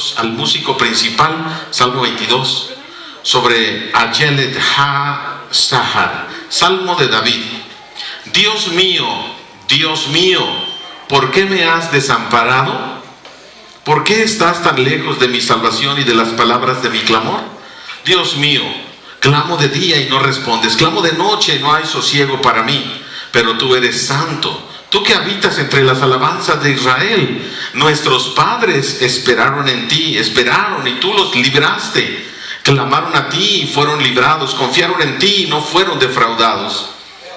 Dios al músico principal, Salmo 22, sobre Ayelet Ha-Sahar, Salmo de David. Dios mío, ¿por qué me has desamparado? ¿Por qué estás tan lejos de mi salvación y de las palabras de mi clamor? Dios mío, clamo de día y no respondes, clamo de noche y no hay sosiego para mí, pero tú eres santo. Tú que habitas entre las alabanzas de Israel. Nuestros padres esperaron en ti, esperaron y tú los libraste. Clamaron a ti y fueron librados, confiaron en ti y no fueron defraudados.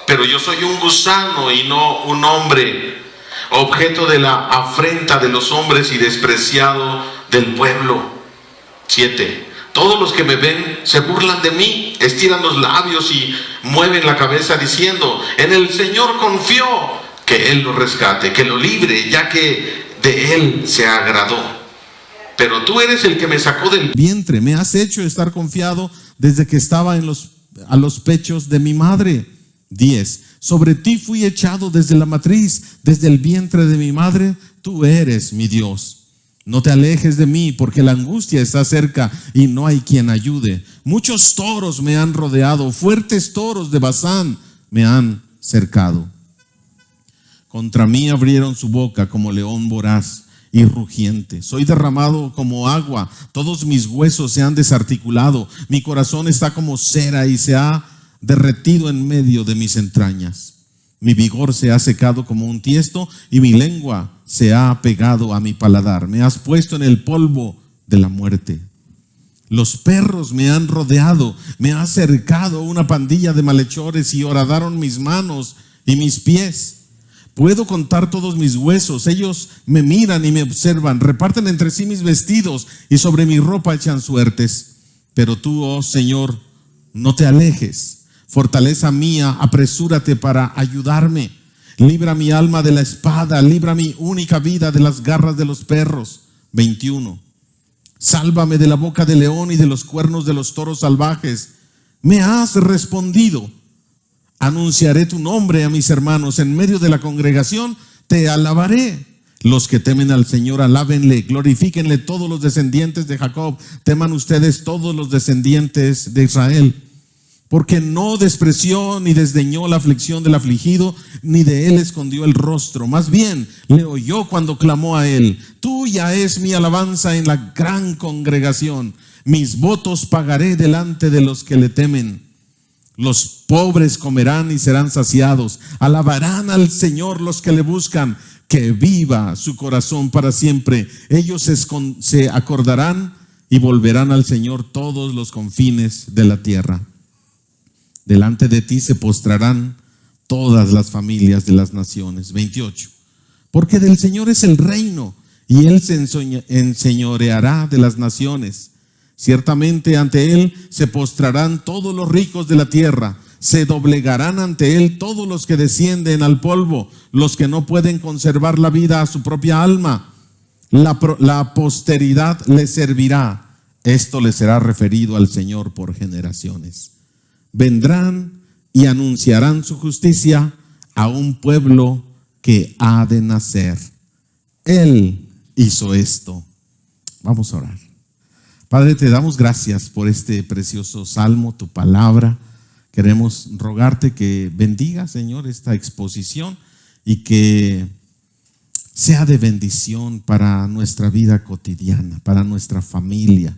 Pero yo soy un gusano y no un hombre, objeto de la afrenta de los hombres y despreciado del pueblo. 7. Todos los que me ven se burlan de mí, estiran los labios y mueven la cabeza diciendo: en el Señor confió, que Él lo rescate, que lo libre, ya que de Él se agradó. Pero tú eres el que me sacó del vientre, me has hecho estar confiado desde que estaba a los pechos de mi madre. 10. Sobre ti fui echado desde la matriz, desde el vientre de mi madre, tú eres mi Dios. No te alejes de mí, porque la angustia está cerca y no hay quien ayude. Muchos toros me han rodeado, fuertes toros de Basán me han cercado. Contra mí abrieron su boca como león voraz y rugiente. Soy derramado como agua, todos mis huesos se han desarticulado. Mi corazón está como cera y se ha derretido en medio de mis entrañas. Mi vigor se ha secado como un tiesto y mi lengua se ha pegado a mi paladar. Me has puesto en el polvo de la muerte. Los perros me han rodeado, me ha cercado una pandilla de malhechores y horadaron mis manos y mis pies. Puedo contar todos mis huesos, ellos me miran y me observan, reparten entre sí mis vestidos y sobre mi ropa echan suertes. Pero tú, oh Señor, no te alejes. Fortaleza mía, apresúrate para ayudarme. Libra mi alma de la espada, libra mi única vida de las garras de los perros. 21. Sálvame de la boca del león y de los cuernos de los toros salvajes. Me has respondido. Anunciaré tu nombre a mis hermanos, en medio de la congregación te alabaré. Los que temen al Señor, alábenle, glorifíquenle todos los descendientes de Jacob, teman ustedes todos los descendientes de Israel. Porque no despreció ni desdeñó la aflicción del afligido, ni de él escondió el rostro. Más bien, le oyó cuando clamó a él. Tuya es mi alabanza en la gran congregación. Mis votos pagaré delante de los que le temen. Los pobres comerán y serán saciados. Alabarán al Señor los que le buscan. Que viva su corazón para siempre. Ellos se acordarán y volverán al Señor todos los confines de la tierra. Delante de ti se postrarán todas las familias de las naciones. 28. Porque del Señor es el reino y Él se enseñoreará de las naciones. Ciertamente ante Él se postrarán todos los ricos de la tierra. Se doblegarán ante Él todos los que descienden al polvo, los que no pueden conservar la vida a su propia alma. La posteridad le servirá. Esto le será referido al Señor por generaciones. Vendrán y anunciarán su justicia a un pueblo que ha de nacer. Él hizo esto. Vamos a orar. Padre, te damos gracias por este precioso salmo, tu palabra. Queremos rogarte que bendiga, Señor, esta exposición y que sea de bendición para nuestra vida cotidiana, para nuestra familia,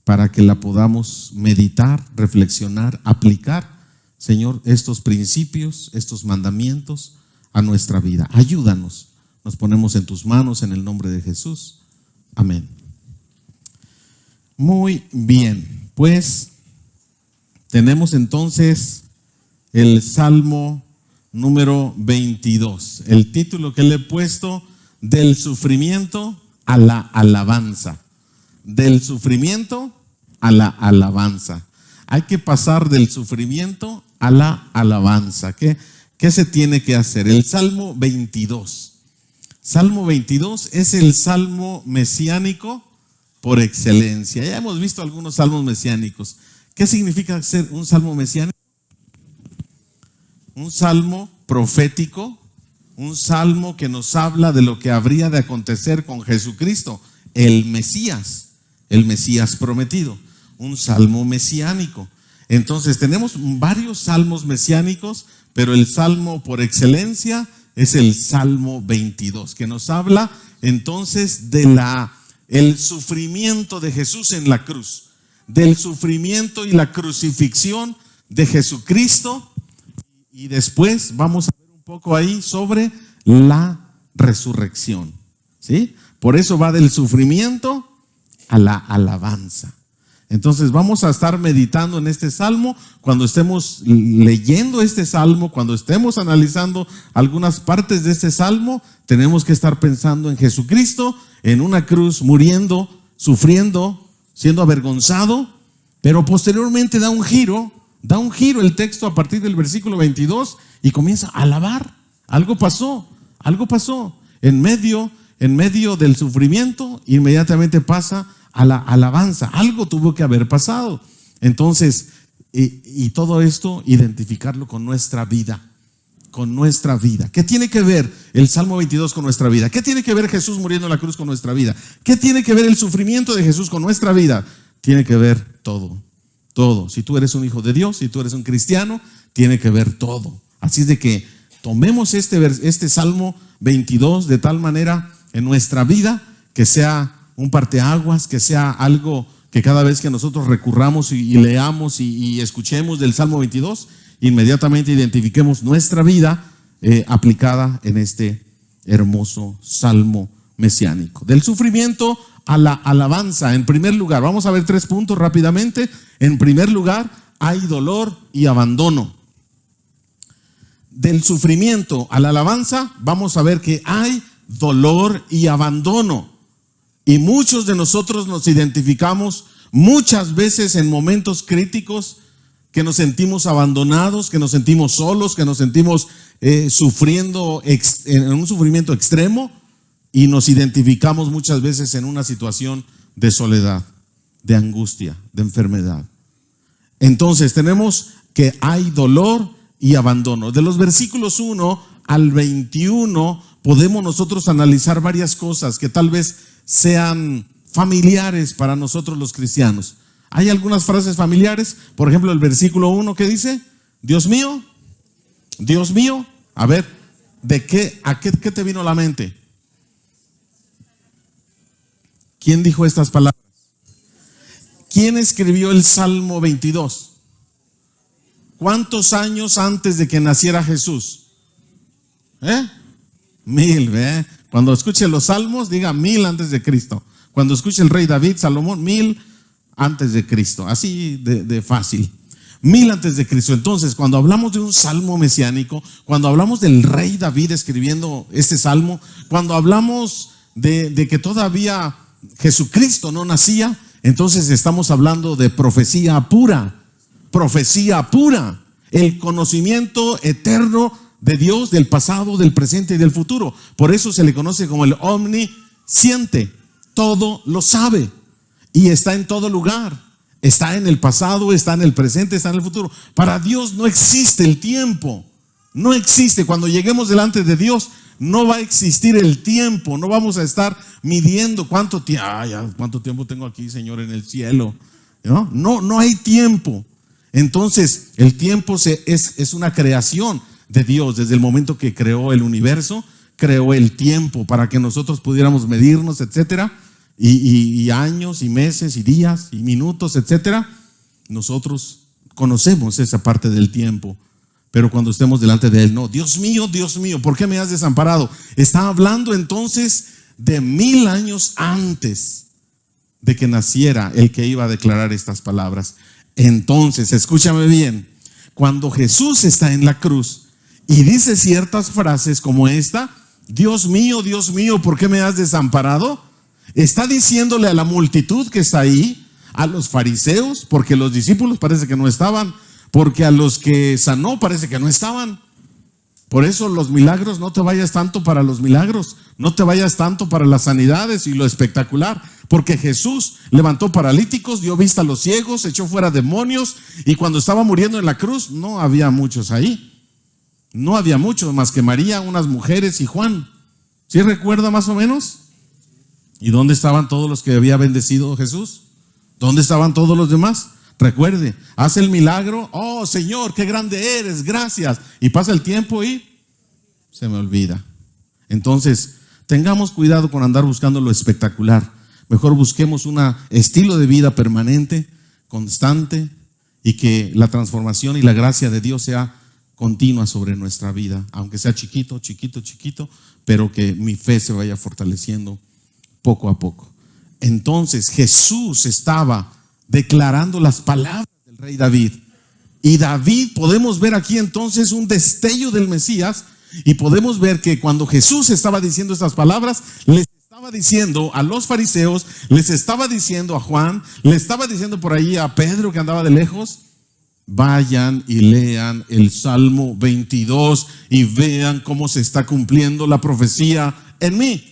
para que la podamos meditar, reflexionar, aplicar, Señor, estos principios, estos mandamientos a nuestra vida. Ayúdanos. Nos ponemos en tus manos en el nombre de Jesús. Amén. Muy bien, pues tenemos entonces el Salmo número 22. El título que le he puesto: del sufrimiento a la alabanza. Del sufrimiento a la alabanza. Hay que pasar del sufrimiento a la alabanza. ¿Qué se tiene que hacer? El Salmo 22. Salmo 22 es el salmo mesiánico por excelencia. Ya hemos visto algunos salmos mesiánicos. ¿Qué significa ser un salmo mesiánico? Un salmo profético, un salmo que nos habla de lo que habría de acontecer con Jesucristo. el Mesías prometido, un salmo mesiánico. Entonces tenemos varios salmos mesiánicos, pero el salmo por excelencia es el Salmo 22, que nos habla entonces de el sufrimiento de Jesús en la cruz, del sufrimiento y la crucifixión de Jesucristo, y después vamos a ver un poco ahí sobre la resurrección, ¿sí? Por eso va del sufrimiento a la alabanza. Entonces vamos a estar meditando en este salmo. Cuando estemos leyendo este salmo, cuando estemos analizando algunas partes de este salmo, tenemos que estar pensando en Jesucristo, en una cruz, muriendo, sufriendo, siendo avergonzado, pero posteriormente da un giro el texto a partir del versículo 22 y comienza a alabar. Algo pasó. En medio del sufrimiento, inmediatamente pasa a la alabanza. Algo tuvo que haber pasado. Entonces, y todo esto, identificarlo con nuestra vida. ¿Qué tiene que ver el Salmo 22 con nuestra vida? ¿Qué tiene que ver Jesús muriendo en la cruz con nuestra vida? ¿Qué tiene que ver el sufrimiento de Jesús con nuestra vida? Tiene que ver todo. Si tú eres un hijo de Dios, si tú eres un cristiano, tiene que ver todo. Así es de que tomemos este Salmo 22 de tal manera en nuestra vida que sea un parteaguas, que sea algo que cada vez que nosotros recurramos y leamos y escuchemos del Salmo 22, inmediatamente identifiquemos nuestra vida aplicada en este hermoso salmo mesiánico. Del sufrimiento a la alabanza. En primer lugar, vamos a ver 3 puntos rápidamente. En primer lugar, hay dolor y abandono. Del sufrimiento a la alabanza, vamos a ver que hay dolor y abandono. Y muchos de nosotros nos identificamos muchas veces en momentos críticos que nos sentimos abandonados, que nos sentimos solos, que nos sentimos sufriendo en un sufrimiento extremo, y nos identificamos muchas veces en una situación de soledad, de angustia, de enfermedad. Entonces tenemos que hay dolor y abandono. De los versículos 1 al 21 podemos nosotros analizar varias cosas que tal vez sean familiares para nosotros los cristianos. Hay algunas frases familiares. Por ejemplo, el versículo 1, ¿qué dice? Dios mío, a ver, ¿qué te vino a la mente? ¿Quién dijo estas palabras? ¿Quién escribió el Salmo 22? ¿Cuántos años antes de que naciera Jesús? 1000, Cuando escuche los salmos, diga 1000 antes de Cristo. Cuando escuche el rey David, Salomón, 1000 antes de Cristo. Así de fácil. 1000 antes de Cristo. Entonces, cuando hablamos de un salmo mesiánico, cuando hablamos del rey David escribiendo este salmo, cuando hablamos de que todavía Jesucristo no nacía, entonces estamos hablando de profecía pura. El conocimiento eterno de Dios, del pasado, del presente y del futuro. Por eso se le conoce como el omnisciente. Todo lo sabe y está en todo lugar. Está en el pasado, está en el presente, está en el futuro. Para Dios no existe el tiempo. No existe. Cuando lleguemos delante de Dios, no va a existir el tiempo. No vamos a estar midiendo cuánto tiempo tengo aquí, Señor, en el cielo. No hay tiempo. Entonces, el tiempo es una creación de Dios. Desde el momento que creó el universo, creó el tiempo para que nosotros pudiéramos medirnos, etcétera, y años y meses y días y minutos, etcétera. Nosotros conocemos esa parte del tiempo, pero cuando estemos delante de Él, no. Dios mío, ¿por qué me has desamparado? Está hablando entonces de 1000 años antes de que naciera el que iba a declarar estas palabras. Entonces, escúchame bien, cuando Jesús está en la cruz y dice ciertas frases como esta: Dios mío, ¿por qué me has desamparado? Está diciéndole a la multitud que está ahí, a los fariseos, porque los discípulos parece que no estaban, porque a los que sanó parece que no estaban. Por eso los milagros, no te vayas tanto para los milagros, no te vayas tanto para las sanidades y lo espectacular, porque Jesús levantó paralíticos, dio vista a los ciegos, echó fuera demonios, y cuando estaba muriendo en la cruz no había muchos ahí. No había muchos más que María, unas mujeres y Juan. ¿Sí recuerda más o menos? ¿Y dónde estaban todos los que había bendecido Jesús? ¿Dónde estaban todos los demás? Recuerde, hace el milagro. Oh, Señor, qué grande eres, gracias. Y pasa el tiempo y se me olvida. Entonces, tengamos cuidado con andar buscando lo espectacular. Mejor busquemos un estilo de vida permanente, constante, y que la transformación y la gracia de Dios sea continua sobre nuestra vida, aunque sea chiquito, pero que mi fe se vaya fortaleciendo poco a poco. Entonces Jesús estaba declarando las palabras del rey David, y David, podemos ver aquí entonces un destello del Mesías, y podemos ver que cuando Jesús estaba diciendo estas palabras, les estaba diciendo a los fariseos, les estaba diciendo a Juan, le estaba diciendo por ahí a Pedro que andaba de lejos: vayan y lean el Salmo 22 y vean cómo se está cumpliendo la profecía en mí.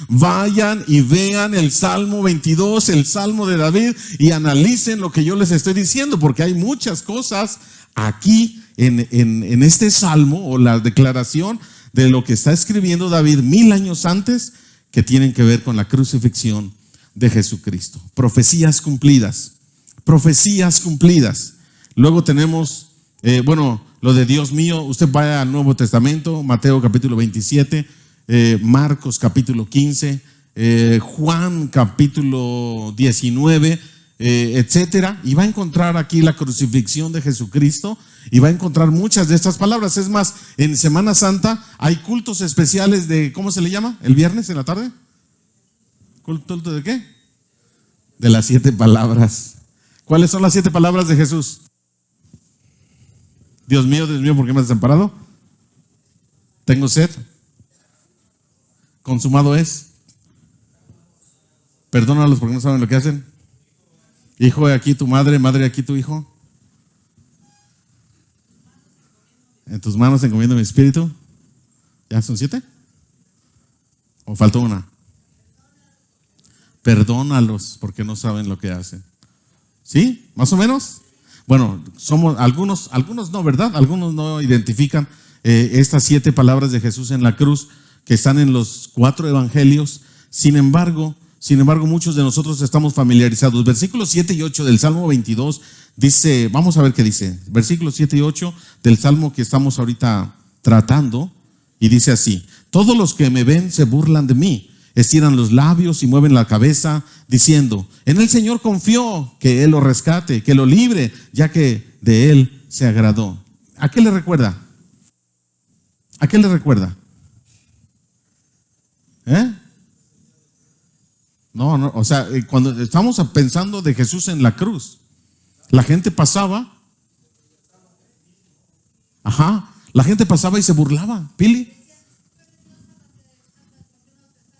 Vayan y vean el Salmo 22, el Salmo de David, y analicen lo que yo les estoy diciendo, porque hay muchas cosas aquí en este Salmo, o la declaración de lo que está escribiendo David 1000 años antes, que tienen que ver con la crucifixión de Jesucristo. Profecías cumplidas, profecías cumplidas. Luego tenemos, lo de Dios mío. Usted vaya al Nuevo Testamento, Mateo capítulo 27, Marcos capítulo 15, Juan capítulo 19, etcétera, y va a encontrar aquí la crucifixión de Jesucristo, y va a encontrar muchas de estas palabras. Es más, en Semana Santa hay cultos especiales de, ¿cómo se le llama? ¿El viernes en la tarde? ¿Culto de qué? De las 7 palabras. ¿Cuáles son las 7 palabras de Jesús? Dios mío, ¿por qué me has desamparado? Tengo sed. Consumado es. Perdónalos porque no saben lo que hacen. Hijo, he aquí tu madre, madre, aquí tu hijo. En tus manos encomiendo mi espíritu. ¿Ya son 7? ¿O faltó una? Perdónalos porque no saben lo que hacen. ¿Sí? ¿Más o menos? Bueno, somos algunos no, ¿verdad? Algunos no identifican estas 7 palabras de Jesús en la cruz, que están en los 4 evangelios. Sin embargo, muchos de nosotros estamos familiarizados. Versículos 7 y 8 del Salmo 22 dice, vamos a ver qué dice. Versículos 7 y 8 del Salmo que estamos ahorita tratando, y dice así: todos los que me ven se burlan de mí, estiran los labios y mueven la cabeza, diciendo: en el Señor confió, que Él lo rescate, que lo libre, ya que de Él se agradó. ¿A qué le recuerda? ¿A qué le recuerda? No, o sea, cuando estamos pensando de Jesús en la cruz, la gente pasaba, la gente pasaba y se burlaba. Pili,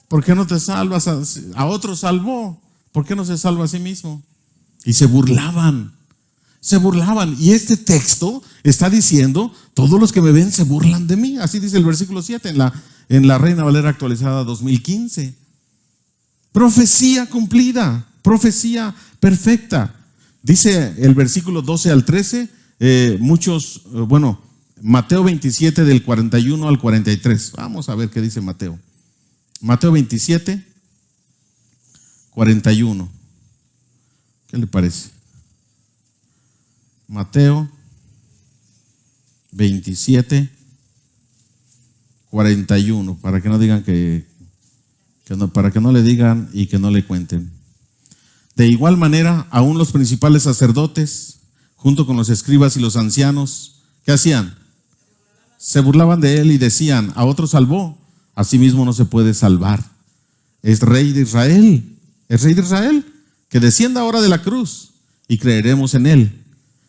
¿por qué no te salvas? A otro salvó, ¿por qué no se salva a sí mismo? Y se burlaban. Y este texto está diciendo: todos los que me ven se burlan de mí. Así dice el versículo 7 en la Reina Valera actualizada 2015. Profecía cumplida, profecía perfecta. Dice el versículo 12 al 13, Mateo 27 del 41 al 43. Vamos a ver qué dice Mateo. Mateo 27, 41. ¿Qué le parece? Mateo 27, 41, para que no digan para que no le digan y que no le cuenten. De igual manera, aún los principales sacerdotes, junto con los escribas y los ancianos, ¿qué hacían? Se burlaban de él y decían: a otro salvó, a sí mismo no se puede salvar. Es rey de Israel, que descienda ahora de la cruz y creeremos en él.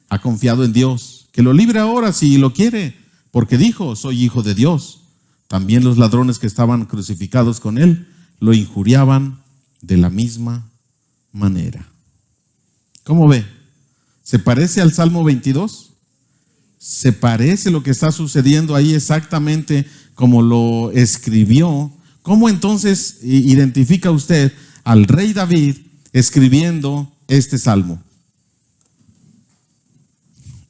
Ha confiado en Dios, que lo libre ahora si lo quiere, porque dijo: soy hijo de Dios. También los ladrones que estaban crucificados con él lo injuriaban de la misma manera. ¿Cómo ve? ¿Se parece al Salmo 22? ¿Se parece lo que está sucediendo ahí exactamente como lo escribió? ¿Cómo entonces identifica usted al rey David escribiendo este salmo?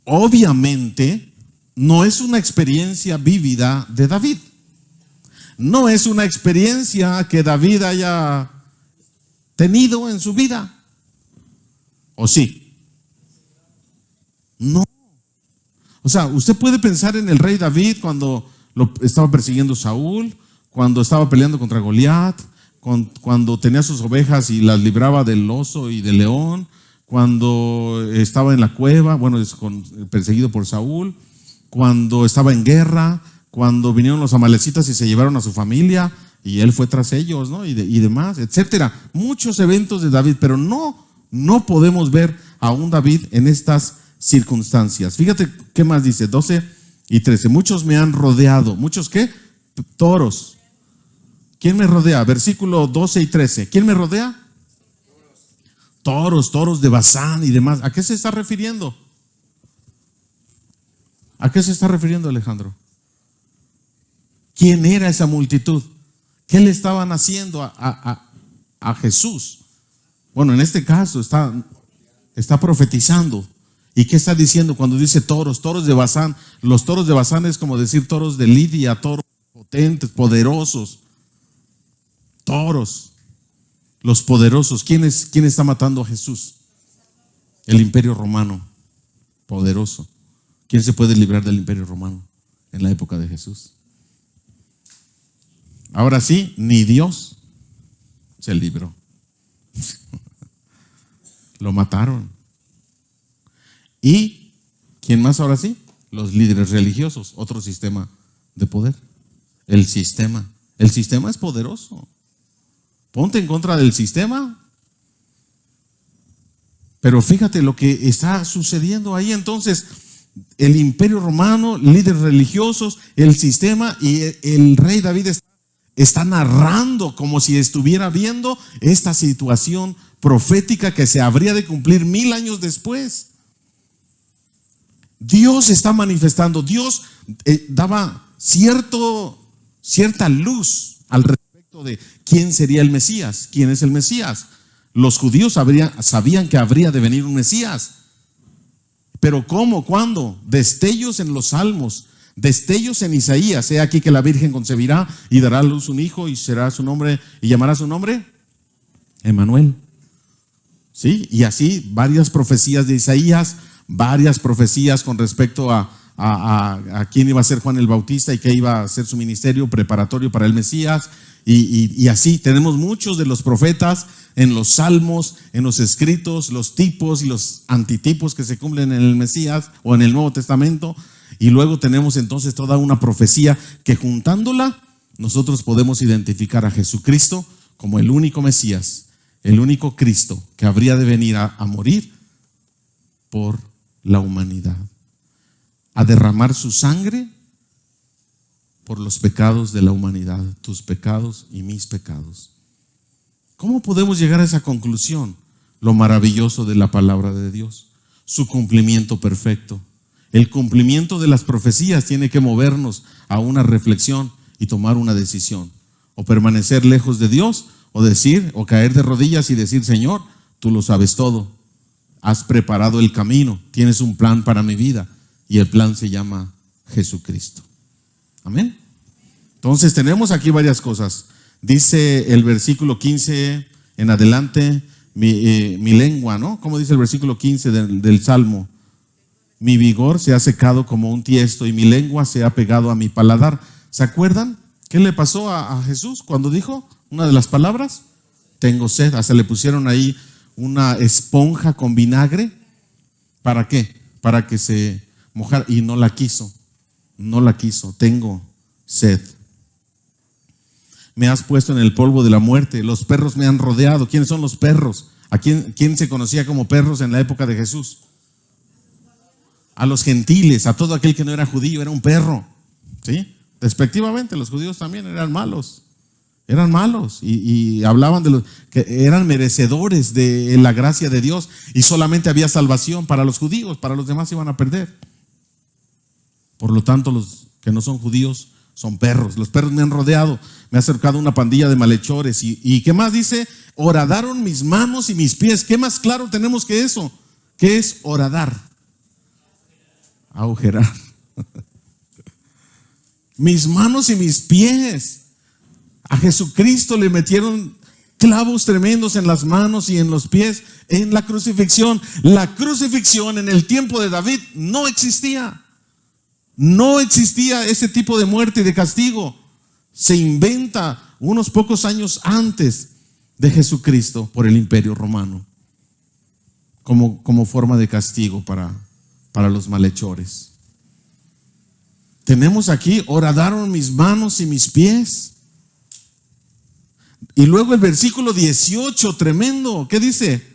Obviamente no es una experiencia vívida de David. No es una experiencia que David haya tenido en su vida. ¿O sí? No. O sea, usted puede pensar en el rey David cuando lo estaba persiguiendo Saúl, cuando estaba peleando contra Goliat, cuando tenía sus ovejas y las libraba del oso y del león, cuando estaba en la cueva, perseguido por Saúl, cuando estaba en guerra, cuando vinieron los amalecitas y se llevaron a su familia y él fue tras ellos, ¿no? y demás, etcétera. Muchos eventos de David, pero no podemos ver a un David en estas circunstancias. Fíjate qué más dice, 12 y 13. Muchos me han rodeado. ¿Muchos qué? Toros. ¿Quién me rodea? Versículo 12 y 13. ¿Quién me rodea? Toros de Basán y demás. ¿A qué se está refiriendo? ¿A qué se está refiriendo, Alejandro? ¿Quién era esa multitud? ¿Qué le estaban haciendo a Jesús? Bueno, en este caso está profetizando. ¿Y qué está diciendo cuando dice toros de Basán? Los toros de Basán es como decir toros de Lidia, toros potentes, poderosos. Toros, los poderosos. ¿Quién está matando a Jesús? El Imperio Romano, poderoso. ¿Quién se puede librar del Imperio Romano en la época de Jesús? Ahora sí, ni Dios se libró. Lo mataron. ¿Y quién más ahora sí? Los líderes religiosos, otro sistema de poder. El sistema es poderoso. Ponte en contra del sistema. Pero fíjate lo que está sucediendo ahí. Entonces, el Imperio Romano, líderes religiosos, el sistema y el rey David está narrando como si estuviera viendo esta situación profética que se habría de cumplir 1000 años después. Dios está manifestando. Dios daba cierta luz al respecto de quién sería el Mesías. ¿Quién es el Mesías? Los judíos sabían que habría de venir un Mesías. Pero ¿cómo? ¿Cuándo? Destellos en los Salmos, destellos en Isaías. He aquí que la Virgen concebirá y dará a luz un hijo y será su nombre, y llamará su nombre Emmanuel. ¿Sí? Y así varias profecías de Isaías, varias profecías con respecto a quién iba a ser Juan el Bautista y qué iba a ser su ministerio preparatorio para el Mesías. Y así tenemos muchos de los profetas en los salmos, en los escritos, los tipos y los antitipos que se cumplen en el Mesías o en el Nuevo Testamento. Y luego tenemos entonces toda una profecía que juntándola nosotros podemos identificar a Jesucristo como el único Mesías, el único Cristo que habría de venir a morir por la humanidad, a derramar su sangre por los pecados de la humanidad, tus pecados y mis pecados. ¿Cómo podemos llegar a esa conclusión? Lo maravilloso de la palabra de Dios, su cumplimiento perfecto. El cumplimiento de las profecías tiene que movernos a una reflexión y tomar una decisión. O permanecer lejos de Dios, o caer de rodillas y decir: Señor, tú lo sabes todo. Has preparado el camino, tienes un plan para mi vida, y el plan se llama Jesucristo. Amén. Entonces tenemos aquí varias cosas. Dice el versículo 15 en adelante, mi lengua, ¿no? ¿Cómo dice el versículo 15 del Salmo? Mi vigor se ha secado como un tiesto y mi lengua se ha pegado a mi paladar. ¿Se acuerdan qué le pasó a Jesús cuando dijo una de las palabras? Tengo sed. Hasta le pusieron ahí una esponja con vinagre. ¿Para qué? Para que se mojara, y no la quiso. Tengo sed. Me has puesto en el polvo de la muerte. Los perros me han rodeado. ¿Quiénes son los perros? ¿A quién se conocía como perros en la época de Jesús? A los gentiles, a todo aquel que no era judío, era un perro. ¿Sí? Despectivamente, los judíos también eran malos. Y hablaban de los que eran merecedores de la gracia de Dios, y solamente había salvación para los judíos, para los demás iban a perder. Por lo tanto, los que no son judíos son perros. Los perros me han rodeado, me ha acercado una pandilla de malhechores. ¿Y qué más dice? Horadaron mis manos y mis pies. ¿Qué más claro tenemos que eso? ¿Qué es horadar? Agujerar. Mis manos y mis pies. A Jesucristo le metieron clavos tremendos en las manos y en los pies, en la crucifixión. La crucifixión en el tiempo de David no existía. No existía ese tipo de muerte y de castigo. Se inventa unos pocos años antes de Jesucristo por el Imperio Romano, como forma de castigo para los malhechores. Tenemos aquí, horadaron mis manos y mis pies. Y luego el versículo 18, tremendo, ¿qué dice?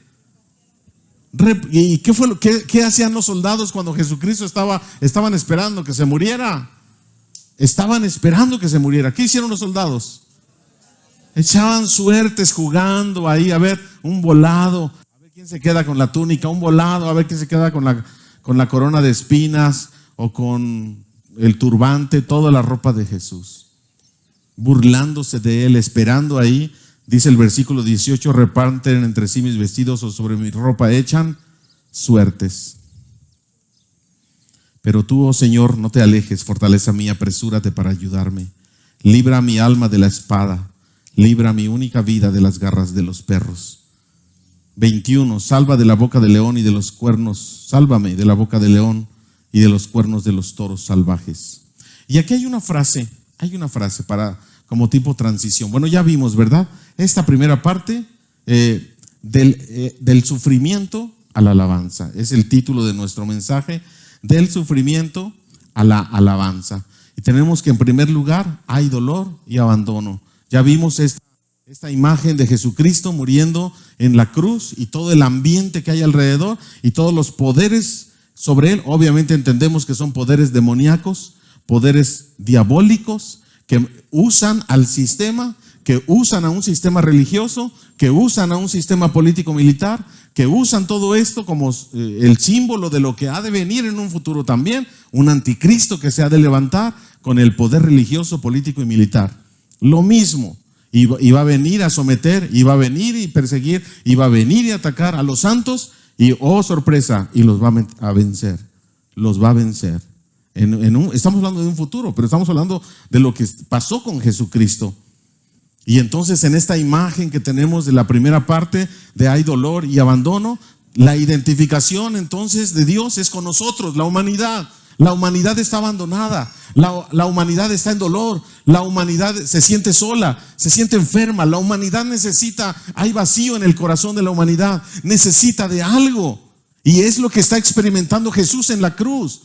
¿Y qué hacían los soldados cuando Jesucristo estaban esperando que se muriera? Estaban esperando que se muriera. ¿Qué hicieron los soldados? Echaban suertes jugando ahí, a ver, un volado, a ver quién se queda con la túnica, un volado, a ver quién se queda con la corona de espinas o con el turbante, toda la ropa de Jesús, burlándose de él, esperando ahí. Dice el versículo 18, reparten entre sí mis vestidos o sobre mi ropa echan suertes. Pero tú, oh Señor, no te alejes, fortaleza mía, apresúrate para ayudarme. Libra mi alma de la espada, libra mi única vida de las garras de los perros. 21, salva de la boca del león y de los cuernos, sálvame de la boca del león y de los cuernos de los toros salvajes. Y aquí hay una frase para como tipo transición. Bueno, ya vimos, ¿verdad? Esta primera parte del sufrimiento a la alabanza. Es el título de nuestro mensaje, del sufrimiento a la alabanza. Y tenemos que en primer lugar hay dolor y abandono. Ya vimos esta imagen de Jesucristo muriendo en la cruz y todo el ambiente que hay alrededor y todos los poderes sobre él. Obviamente entendemos que son poderes demoníacos, poderes diabólicos que usan al sistema, que usan a un sistema religioso, que usan a un sistema político-militar, que usan todo esto como el símbolo de lo que ha de venir en un futuro también, un anticristo que se ha de levantar con el poder religioso, político y militar. Lo mismo, y va a venir a someter, y va a venir y perseguir, y va a venir y atacar a los santos, y oh sorpresa, y los va a vencer, los va a vencer. Estamos hablando de un futuro, pero estamos hablando de lo que pasó con Jesucristo. Y entonces en esta imagen que tenemos de la primera parte de hay dolor y abandono, la identificación entonces de Dios es con nosotros, la humanidad. La humanidad está abandonada, la humanidad está en dolor, la humanidad se siente sola, se siente enferma, la humanidad necesita, hay vacío en el corazón de la humanidad, necesita de algo. Y es lo que está experimentando Jesús en la cruz.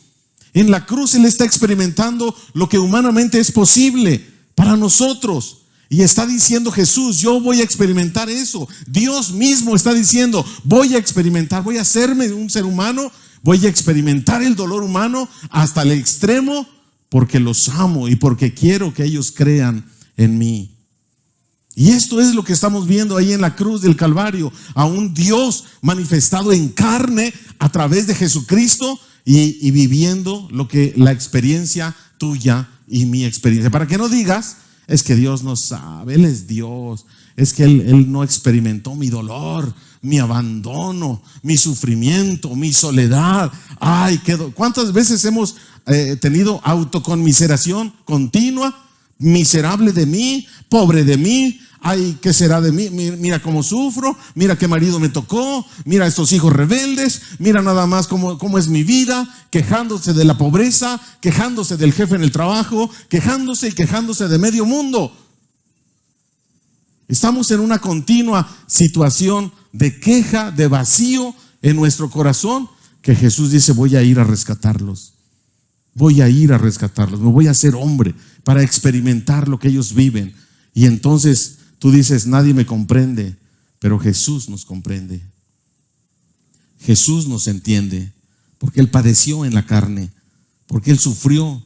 En la cruz Él está experimentando lo que humanamente es posible para nosotros. Y está diciendo Jesús, yo voy a experimentar eso. Dios mismo está diciendo, voy a experimentar, voy a hacerme un ser humano, voy a experimentar el dolor humano hasta el extremo porque los amo y porque quiero que ellos crean en mí. Y esto es lo que estamos viendo ahí en la cruz del Calvario, a un Dios manifestado en carne a través de Jesucristo y viviendo la experiencia tuya y mi experiencia. Para que no digas, es que Dios no sabe, Él es Dios, es que Él no experimentó mi dolor, mi abandono, mi sufrimiento, mi soledad. Ay, ¿cuántas veces hemos tenido autoconmiseración continua? Miserable de mí, pobre de mí. Ay, ¿qué será de mí? Mira cómo sufro, mira qué marido me tocó, mira estos hijos rebeldes, mira nada más cómo es mi vida, quejándose de la pobreza, quejándose del jefe en el trabajo, quejándose y quejándose de medio mundo. Estamos en una continua situación de queja, de vacío en nuestro corazón, que Jesús dice, voy a ir a rescatarlos. Voy a ir a rescatarlos, me voy a hacer hombre para experimentar lo que ellos viven. Y entonces tú dices, nadie me comprende, pero Jesús nos comprende. Jesús nos entiende, porque Él padeció en la carne, porque Él sufrió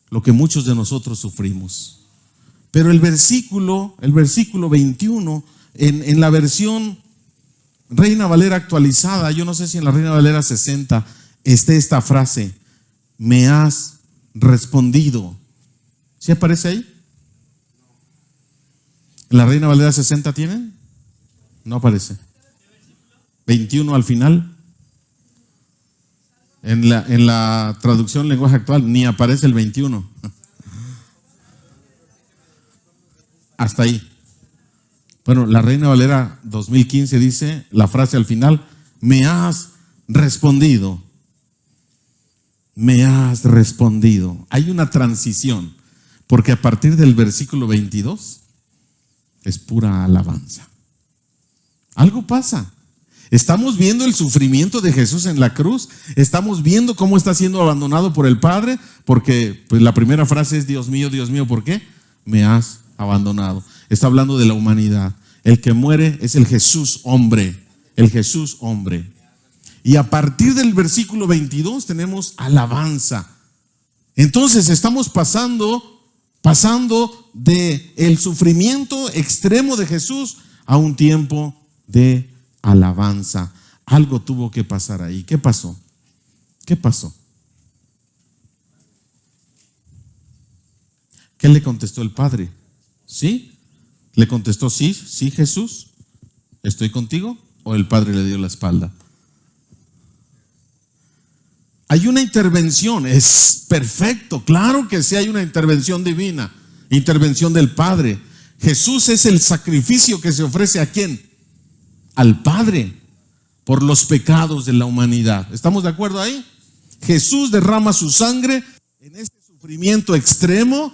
lo que muchos de nosotros sufrimos. Pero el versículo 21, en la versión Reina Valera actualizada, yo no sé si en la Reina Valera 60 esté esta frase, me has respondido. ¿Sí aparece ahí? ¿En la Reina Valera 60 tienen? No aparece. 21 al final. En la traducción lenguaje actual ni aparece el 21. Hasta ahí. Bueno, la Reina Valera 2015 dice, la frase al final, me has respondido. Me has respondido. Hay una transición, porque a partir del versículo 22 es pura alabanza. Algo pasa. Estamos viendo el sufrimiento de Jesús en la cruz. Estamos viendo cómo está siendo abandonado por el Padre, porque pues, la primera frase es, Dios mío, ¿por qué me has abandonado? Está hablando de la humanidad. El que muere es el Jesús hombre. El Jesús hombre. Y a partir del versículo 22 tenemos alabanza. Entonces estamos pasando de el sufrimiento extremo de Jesús a un tiempo de alabanza. Algo tuvo que pasar ahí. ¿Qué pasó? ¿Qué pasó? ¿Qué le contestó el Padre? ¿Sí? ¿Le contestó sí Jesús? ¿Estoy contigo? ¿O el Padre le dio la espalda? Hay una intervención, es perfecto, claro que sí hay una intervención divina, intervención del Padre. Jesús es el sacrificio que se ofrece ¿a quién? Al Padre, por los pecados de la humanidad. ¿Estamos de acuerdo ahí? Jesús derrama su sangre en este sufrimiento extremo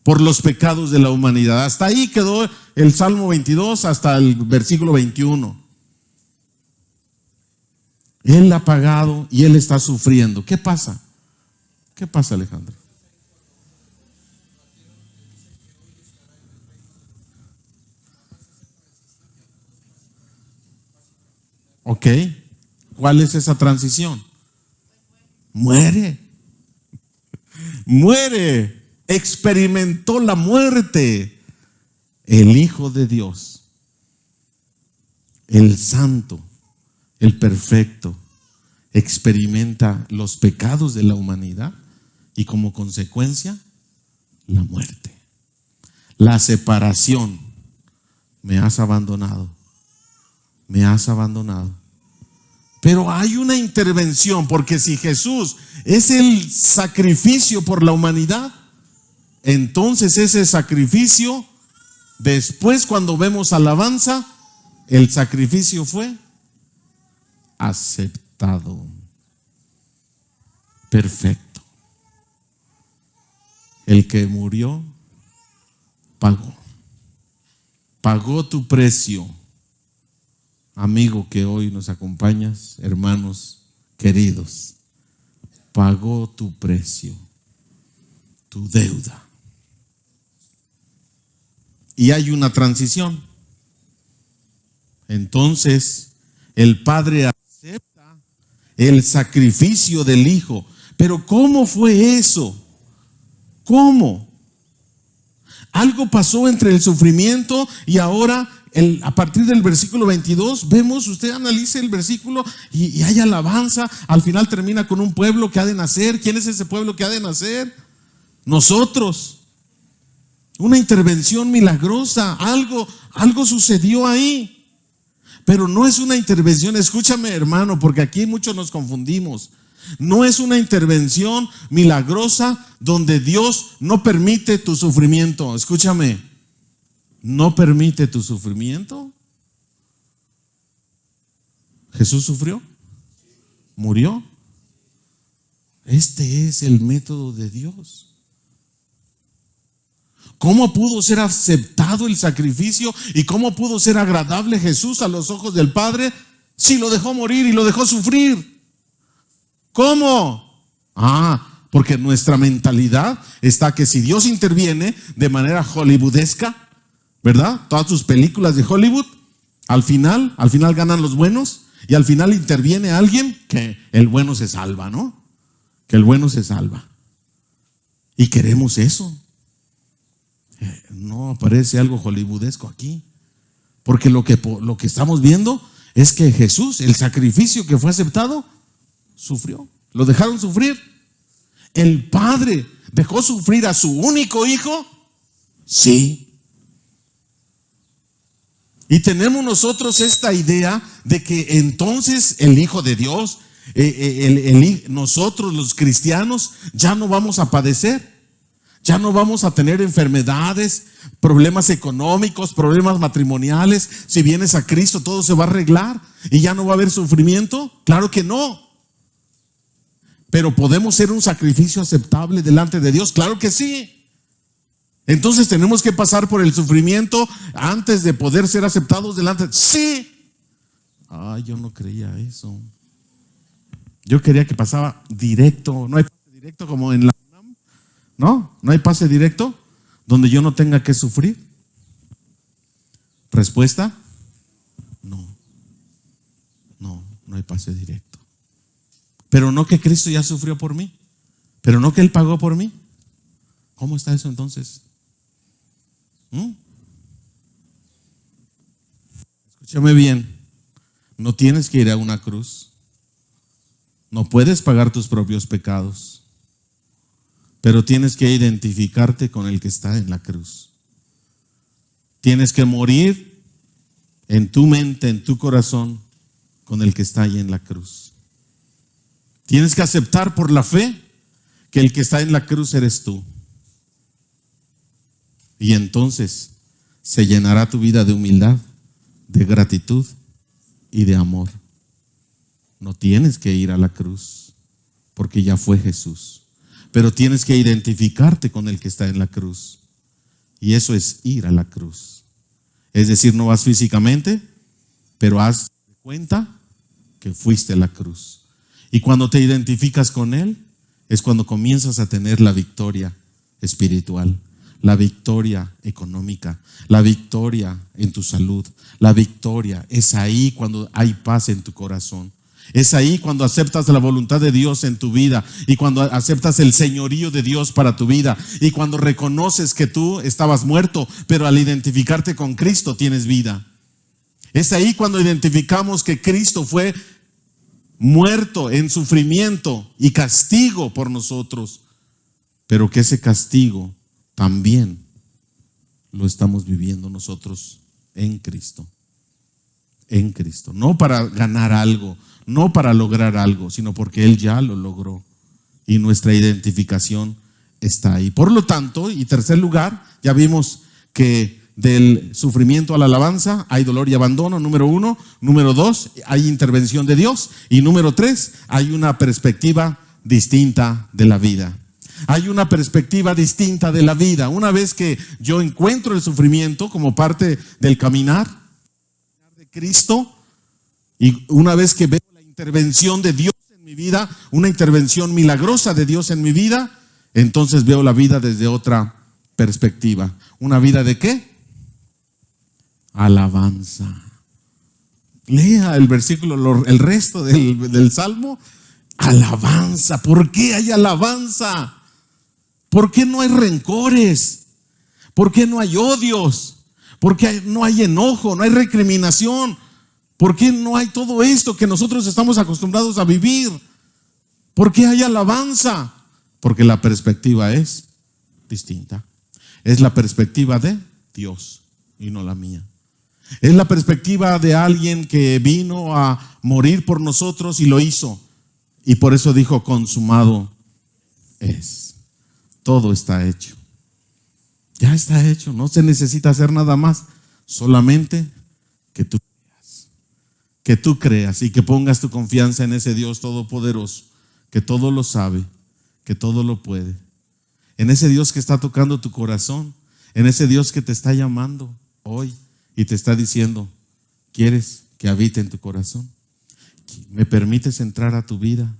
por los pecados de la humanidad. Hasta ahí quedó el Salmo 22 hasta el versículo 21. Él ha pagado y Él está sufriendo. ¿Qué pasa? ¿Qué pasa, Alejandro? Ok. ¿Cuál es esa transición? Muere. Muere. Experimentó la muerte. El Hijo de Dios, el Santo, el perfecto, experimenta los pecados de la humanidad y como consecuencia la muerte, la separación. Me has abandonado, me has abandonado. Pero hay una intervención, porque si Jesús es el sacrificio por la humanidad, entonces ese sacrificio, después cuando vemos alabanza, el sacrificio fue aceptado. Perfecto. El que murió pagó. Pagó tu precio. Amigo que hoy nos acompañas, hermanos queridos, pagó tu precio, tu deuda. Y hay una transición. Entonces, el Padre acepta el sacrificio del Hijo. Pero ¿cómo fue eso? ¿Cómo? Algo pasó entre el sufrimiento y ahora, a partir del versículo 22, vemos, usted analice el versículo y hay alabanza. Al final termina con un pueblo que ha de nacer. ¿Quién es ese pueblo que ha de nacer? Nosotros. Una intervención milagrosa, algo sucedió ahí. Pero no es una intervención, escúchame hermano, porque aquí muchos nos confundimos. No es una intervención milagrosa donde Dios no permite tu sufrimiento. Escúchame, no permite tu sufrimiento. Jesús sufrió, murió. Este es el método de Dios. ¿Cómo pudo ser aceptado el sacrificio y cómo pudo ser agradable Jesús a los ojos del Padre si lo dejó morir y lo dejó sufrir? ¿Cómo? Porque nuestra mentalidad está que si Dios interviene de manera hollywoodesca, ¿verdad? Todas tus películas de Hollywood, al final ganan los buenos y al final interviene alguien que el bueno se salva, ¿no? Que el bueno se salva. Y queremos eso. No aparece algo hollywoodesco aquí, porque lo que estamos viendo es que Jesús, el sacrificio que fue aceptado, sufrió, lo dejaron sufrir. El Padre dejó sufrir a su único hijo, sí. Y tenemos nosotros esta idea de que entonces el Hijo de Dios, nosotros los cristianos ya no vamos a padecer. Ya no vamos a tener enfermedades, problemas económicos, problemas matrimoniales. Si vienes a Cristo, todo se va a arreglar y ya no va a haber sufrimiento. Claro que no. Pero ¿podemos ser un sacrificio aceptable delante de Dios? Claro que sí. Entonces tenemos que pasar por el sufrimiento antes de poder ser aceptados delante. Sí. Ay, yo no creía eso. Yo quería que pasaba directo. No hay pase directo como en la UNAM. No hay pase directo donde yo no tenga que sufrir. Respuesta: no hay pase directo. Pero no que Cristo ya sufrió por mí, pero no que Él pagó por mí. ¿Cómo está eso entonces? Escúchame bien, no tienes que ir a una cruz. No puedes pagar tus propios pecados, pero tienes que identificarte con el que está en la cruz. Tienes que morir en tu mente, en tu corazón, con el que está ahí en la cruz. Tienes que aceptar por la fe que el que está en la cruz eres tú. Y entonces se llenará tu vida de humildad, de gratitud y de amor. No tienes que ir a la cruz, porque ya fue Jesús. Pero tienes que identificarte con el que está en la cruz. Y eso es ir a la cruz. Es decir, no vas físicamente, pero haz cuenta que fuiste a la cruz. Y cuando te identificas con Él, es cuando comienzas a tener la victoria espiritual, la victoria económica, la victoria en tu salud, la victoria. Es ahí cuando hay paz en tu corazón. Es ahí cuando aceptas la voluntad de Dios en tu vida y cuando aceptas el señorío de Dios para tu vida y cuando reconoces que tú estabas muerto, pero al identificarte con Cristo tienes vida. Es ahí cuando identificamos que Cristo fue muerto en sufrimiento y castigo por nosotros, pero que ese castigo también lo estamos viviendo nosotros en Cristo. En Cristo, no para ganar algo, no para lograr algo, sino porque Él ya lo logró y nuestra identificación está ahí. Por lo tanto, y tercer lugar, ya vimos que del sufrimiento a la alabanza hay dolor y abandono, número 1. Número 2, hay intervención de Dios. Y número 3, hay una perspectiva distinta de la vida. Hay una perspectiva distinta de la vida. Una vez que yo encuentro el sufrimiento como parte del caminar de Cristo, y una vez que veo la intervención de Dios en mi vida, una intervención milagrosa de Dios en mi vida, entonces veo la vida desde otra perspectiva. ¿Una vida de qué? Alabanza. Lea el versículo, el resto del Salmo. Alabanza. ¿Por qué hay alabanza? ¿Por qué no hay rencores? ¿Por qué no hay odios? ¿Por qué no hay enojo? No hay recriminación. ¿Por qué no hay todo esto que nosotros estamos acostumbrados a vivir? ¿Por qué hay alabanza? Porque la perspectiva es distinta. Es la perspectiva de Dios y no la mía. Es la perspectiva de alguien que vino a morir por nosotros y lo hizo. Y por eso dijo: consumado es. Todo está hecho. Ya está hecho. No se necesita hacer nada más. Solamente que tú creas. Que tú creas y que pongas tu confianza en ese Dios todopoderoso, que todo lo sabe, que todo lo puede. En ese Dios que está tocando tu corazón. En ese Dios que te está llamando hoy y te está diciendo: ¿quieres que habite en tu corazón? ¿Me permites entrar a tu vida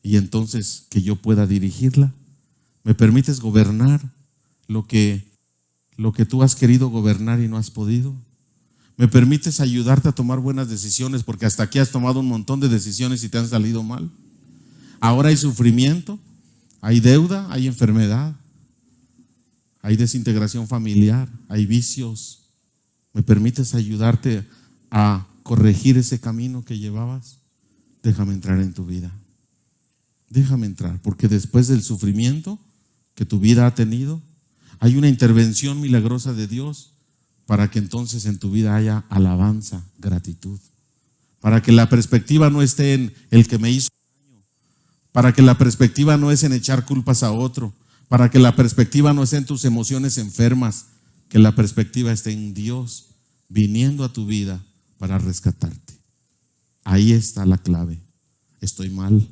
y entonces que yo pueda dirigirla? ¿Me permites gobernar lo que tú has querido gobernar y no has podido? ¿Me permites ayudarte a tomar buenas decisiones? Porque hasta aquí has tomado un montón de decisiones y te han salido mal. Ahora hay sufrimiento, hay deuda, hay enfermedad, hay desintegración familiar, hay vicios. ¿Me permites ayudarte a corregir ese camino que llevabas? Déjame entrar en tu vida. Déjame entrar, porque después del sufrimiento que tu vida ha tenido, hay una intervención milagrosa de Dios para que entonces en tu vida haya alabanza, gratitud. Para que la perspectiva no esté en el que me hizo daño, para que la perspectiva no es en echar culpas a otro, para que la perspectiva no esté en tus emociones enfermas, que la perspectiva esté en Dios viniendo a tu vida para rescatarte. Ahí está la clave. Estoy mal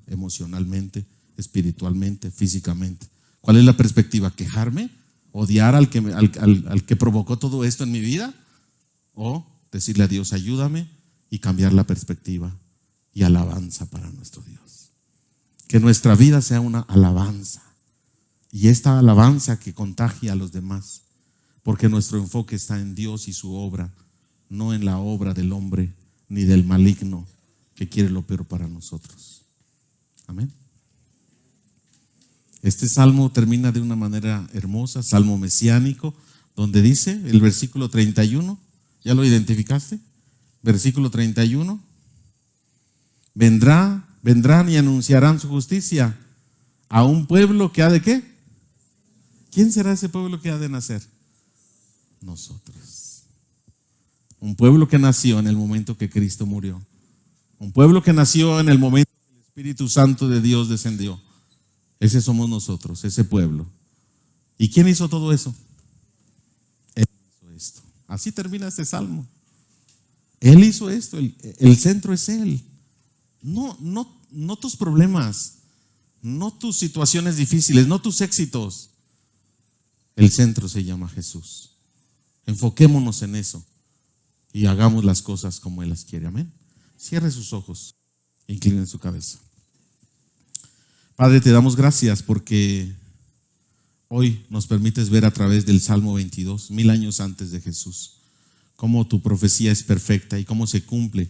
emocionalmente, espiritualmente, físicamente. ¿Cuál es la perspectiva? ¿Quejarme? ¿Odiar al que provocó todo esto en mi vida? ¿O decirle a Dios, ayúdame, y cambiar la perspectiva y alabanza para nuestro Dios? Que nuestra vida sea una alabanza, y esta alabanza que contagie a los demás, porque nuestro enfoque está en Dios y su obra, no en la obra del hombre ni del maligno que quiere lo peor para nosotros. Amén. Este salmo termina de una manera hermosa, salmo mesiánico, donde dice el versículo 31, ¿ya lo identificaste? Versículo 31, vendrán y anunciarán su justicia a un pueblo que ha de ¿qué? ¿Quién será ese pueblo que ha de nacer? Nosotros. Un pueblo que nació en el momento que Cristo murió. Un pueblo que nació en el momento que el Espíritu Santo de Dios descendió. Ese somos nosotros, ese pueblo. ¿Y quién hizo todo eso? Él hizo esto. Así termina este salmo. Él hizo esto, el centro es Él. No tus problemas, no tus situaciones difíciles, no tus éxitos. El centro se llama Jesús. Enfoquémonos en eso y hagamos las cosas como Él las quiere. Amén. Cierre sus ojos, inclinen su cabeza. Padre, te damos gracias porque hoy nos permites ver a través del Salmo 22, 1000 años antes de Jesús, cómo tu profecía es perfecta y cómo se cumple.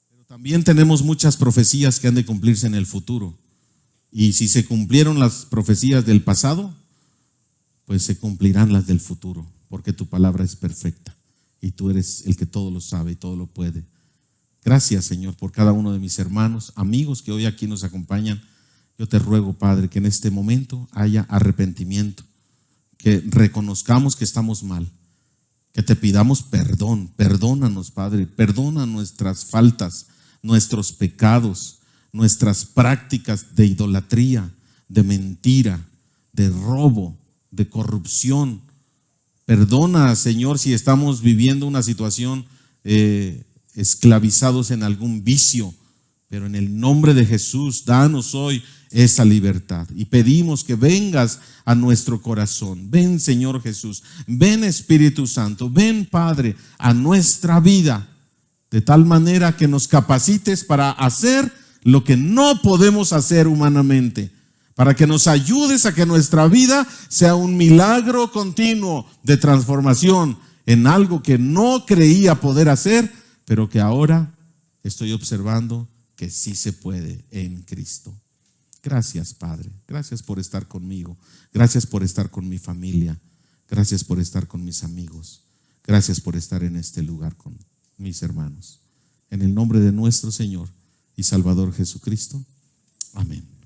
Pero también tenemos muchas profecías que han de cumplirse en el futuro. Y si se cumplieron las profecías del pasado, pues se cumplirán las del futuro, porque tu palabra es perfecta y tú eres el que todo lo sabe y todo lo puede. Gracias, Señor, por cada uno de mis hermanos, amigos que hoy aquí nos acompañan. Yo te ruego, Padre, que en este momento haya arrepentimiento, que reconozcamos que estamos mal, que te pidamos perdón. Perdónanos, Padre, perdona nuestras faltas, nuestros pecados, nuestras prácticas de idolatría, de mentira, de robo, de corrupción. Perdona, Señor, si estamos viviendo una situación esclavizados en algún vicio, pero en el nombre de Jesús, danos hoy esa libertad y pedimos que vengas a nuestro corazón. Ven, Señor Jesús, ven, Espíritu Santo, ven, Padre, a nuestra vida, de tal manera que nos capacites para hacer lo que no podemos hacer humanamente, para que nos ayudes a que nuestra vida sea un milagro continuo de transformación en algo que no creía poder hacer, pero que ahora estoy observando que sí se puede en Cristo. Gracias, Padre. Gracias por estar conmigo. Gracias por estar con mi familia. Gracias por estar con mis amigos. Gracias por estar en este lugar con mis hermanos. En el nombre de nuestro Señor y Salvador Jesucristo. Amén.